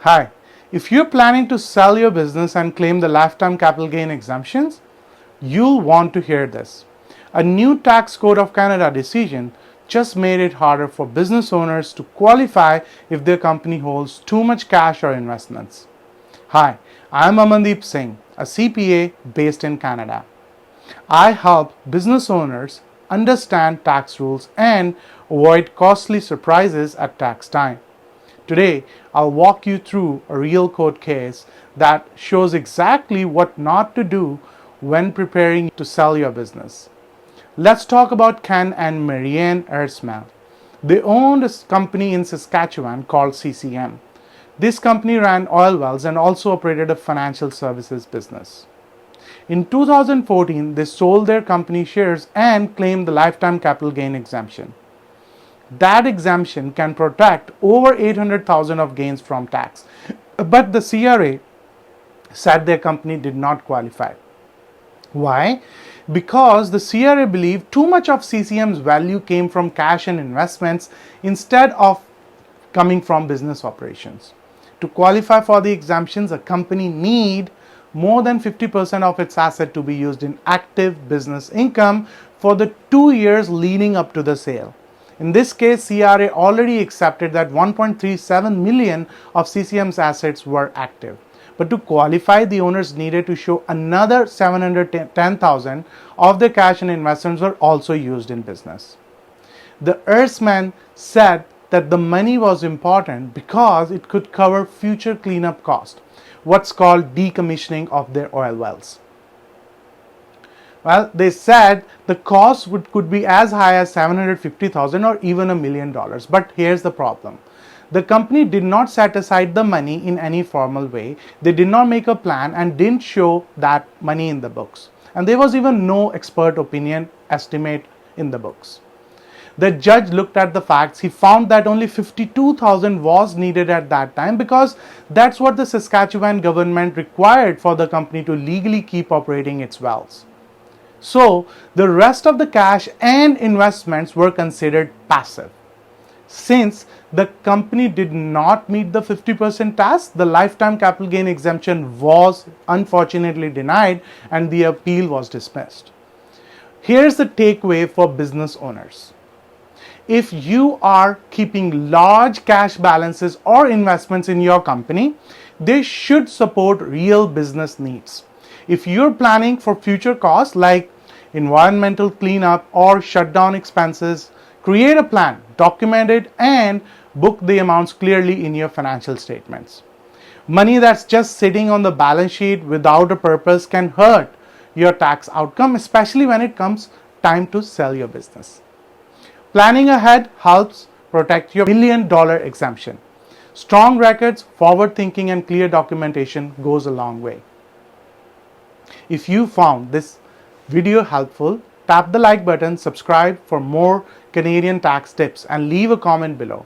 Hi, if you're planning to sell your business and claim the lifetime capital gain exemptions, you'll want to hear this. A new Tax Code of Canada decision just made it harder for business owners to qualify if their company holds too much cash or investments. Hi, I'm Amandeep Singh, a CPA based in Canada. I help business owners understand tax rules and avoid costly surprises at tax time. Today, I'll walk you through a real court case that shows exactly what not to do when preparing to sell your business. Let's talk about Ken and Marianne Ehresman. They owned a company in Saskatchewan called CCM. This company ran oil wells and also operated a financial services business. In 2014, they sold their company shares and claimed the lifetime capital gain exemption. That exemption can protect over $800,000 of gains from tax. But the CRA said their company did not qualify. Why? Because the CRA believed too much of CCM's value came from cash and investments instead of coming from business operations. To qualify for the exemptions, a company need more than 50% of its asset to be used in active business income for the 2 years leading up to the sale. In this case, CRA already accepted that 1.37 million of CCM's assets were active. But to qualify, the owners needed to show another 710,000 of the cash and investments were also used in business. The Ehresman said that the money was important because it could cover future cleanup costs, what's called decommissioning of their oil wells. Well, they said the cost could be as high as $750,000 or even $1 million. But here's the problem. The company did not set aside the money in any formal way. They did not make a plan and didn't show that money in the books. And there was even no expert opinion estimate in the books. The judge looked at the facts. He found that only $52,000 was needed at that time because that's what the Saskatchewan government required for the company to legally keep operating its wells. So the rest of the cash and investments were considered passive. Since the company did not meet the 50% task, the lifetime capital gain exemption was unfortunately denied and the appeal was dismissed. Here's the takeaway for business owners. If you are keeping large cash balances or investments in your company, they should support real business needs. If you're planning for future costs like environmental cleanup or shutdown expenses, create a plan, document it, and book the amounts clearly in your financial statements. Money that's just sitting on the balance sheet without a purpose can hurt your tax outcome, especially when it comes time to sell your business. Planning ahead helps protect your $1 million exemption. Strong records, forward thinking, and clear documentation goes a long way. If you found this video helpful, tap the like button, subscribe for more Canadian tax tips, and leave a comment below.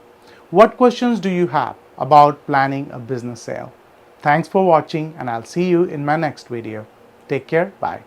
What questions do you have about planning a business sale? Thanks for watching, and I'll see you in my next video. Take care. Bye.